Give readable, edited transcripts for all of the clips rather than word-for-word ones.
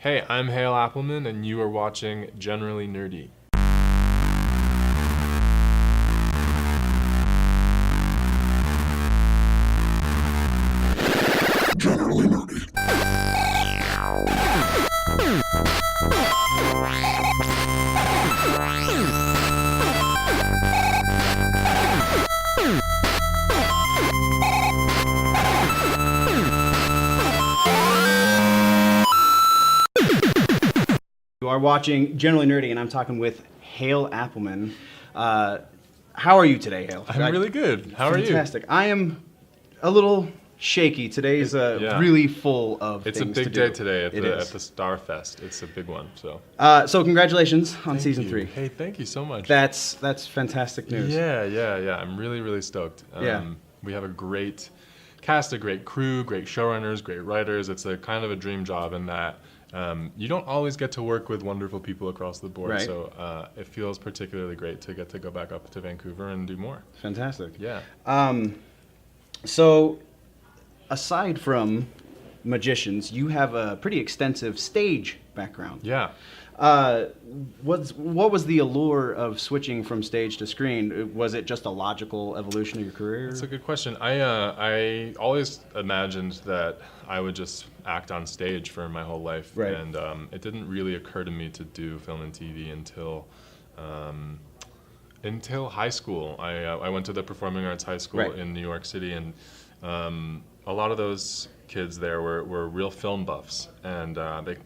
Hey, I'm Hale Appleman, and you are watching Generally Nerdy. Generally Nerdy. You are watching Generally Nerdy, and I'm talking with Hale Appleman. How are you today, Hale? I'm really good. How are you? Fantastic. I am a little shaky. Today is really full of It's things a to big do. day today at the Starfest. It's a big one. So congratulations on Thank season you. 3. Hey, thank you so much. That's fantastic news. Yeah. I'm really stoked. We have a great cast, a great crew, great showrunners, great writers. It's a kind of a dream job in that you don't always get to work with wonderful people across the board. Right. So it feels particularly great to get to go back up to Vancouver and do more. Fantastic. Yeah. So, aside from magicians, you have a pretty extensive stage background. Yeah. What was the allure of switching from stage to screen? Was it just a logical evolution of your career? That's a good question. I always imagined that I would just act on stage for my whole life, Right. and it didn't really occur to me to do film and TV until high school. I went to the Performing Arts High School Right. in New York City, and a lot of those kids there were real film buffs, and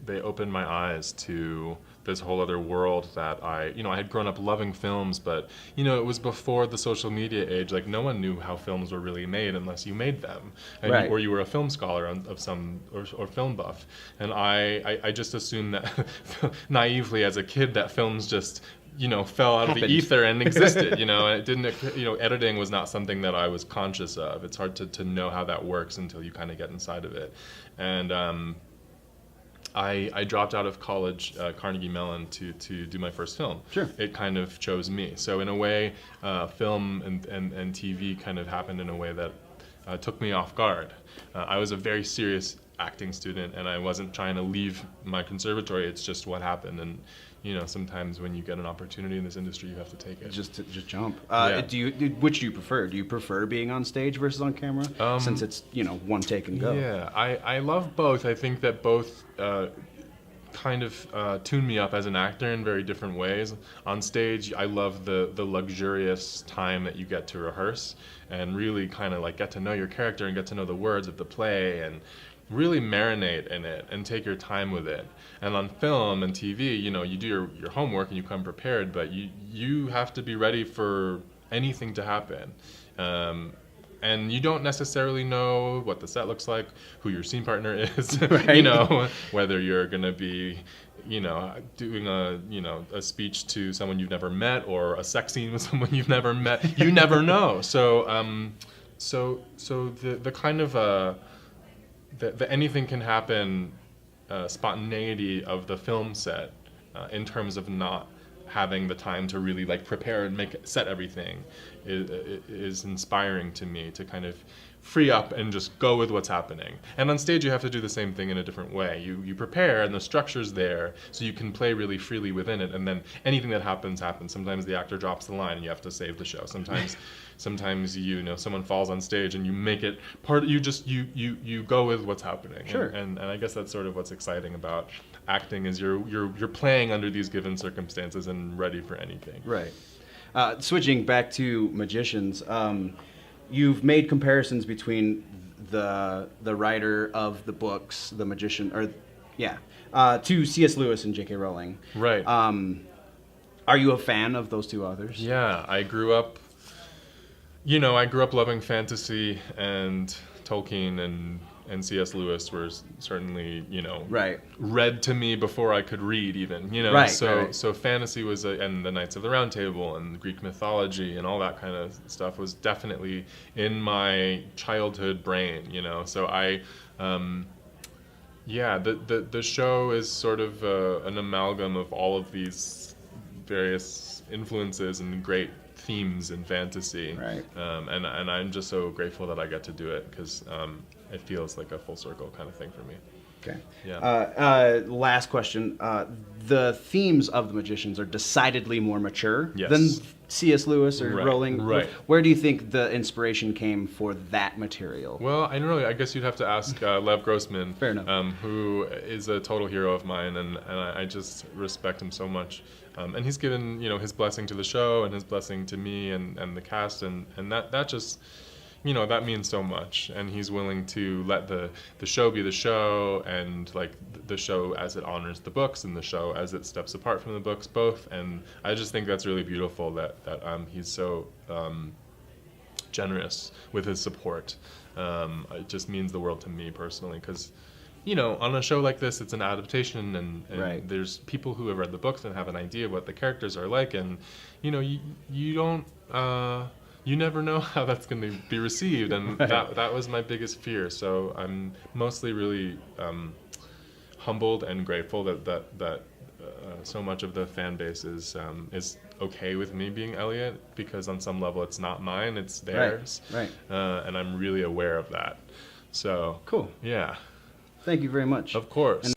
they opened my eyes to this whole other world that I had grown up loving films, but it was before the social media age. Like, no one knew how films were really made unless you made them, Right. or you were a film scholar of some or film buff. And I just assumed that naively as a kid that films just fell out of the Happened. ether and existed, and it didn't, editing was not something that I was conscious of. It's hard to know how that works until you kind of get inside of it. And I dropped out of college, Carnegie Mellon, to do my first film. Sure. It kind of chose me. So in a way, film and TV kind of happened in a way that took me off guard. I was a very serious acting student, and I wasn't trying to leave my conservatory. It's just what happened. And sometimes when you get an opportunity in this industry, you have to take it. Just jump. Yeah. Which do you prefer? Do you prefer being on stage versus on camera? Since it's one take and go. Yeah, I love both. I think that both kind of tune me up as an actor in very different ways. On stage, I love the luxurious time that you get to rehearse and really kind of like get to know your character and get to know the words of the play and really marinate in it and take your time with it. And on film and TV, you do your homework and you come prepared, but you have to be ready for anything to happen. And you don't necessarily know what the set looks like, who your scene partner is, Right. Whether you're going to be, doing a speech to someone you've never met or a sex scene with someone you've never met. You never know. So the kind of the anything can happen spontaneity of the film set in terms of not having the time to really like prepare and set everything is inspiring to me, to kind of free up and just go with what's happening. And on stage you have to do the same thing in a different way. You prepare and the structure's there so you can play really freely within it, and then anything that happens. Sometimes the actor drops the line and you have to save the show. Sometimes someone falls on stage and you make it part. You go with what's happening. Sure. And I guess that's sort of what's exciting about acting, is you're playing under these given circumstances and ready for anything. Right. Switching back to magicians, you've made comparisons between the writer of the books, the magician, to C.S. Lewis and J.K. Rowling. Right. Are you a fan of those two authors? Yeah, I grew up loving fantasy, and Tolkien and C.S. Lewis were certainly, Right. read to me before I could read even, Right, So right. so fantasy was, and the Knights of the Round Table and Greek mythology and all that kind of stuff was definitely in my childhood brain, So I, the show is sort of an amalgam of all of these various influences and great themes in fantasy. Right. And I'm just so grateful that I get to do it, because it feels like a full circle kind of thing for me. Okay. Yeah. Last question. The themes of the Magicians are decidedly more mature Yes. than C.S. Lewis or Right, Rowling. right. Where do you think the inspiration came for that material? Well, I don't know. I guess you'd have to ask Lev Grossman, Fair enough. who is a total hero of mine, and I just respect him so much. And he's given his blessing to the show and his blessing to me and the cast, and that just that means so much. And he's willing to let the show be the show, and like the show as it honors the books and the show as it steps apart from the books both. And I just think that's really beautiful that he's so generous with his support. It just means the world to me personally, because on a show like this, it's an adaptation, and Right. there's people who have read the books and have an idea of what the characters are like, and you don't you never know how that's going to be received, and that was my biggest fear. So I'm mostly really humbled and grateful that so much of the fan base is okay with me being Elliot, because on some level it's not mine, it's theirs. Right. And I'm really aware of that. So Cool. Yeah. Thank you very much. Of course. And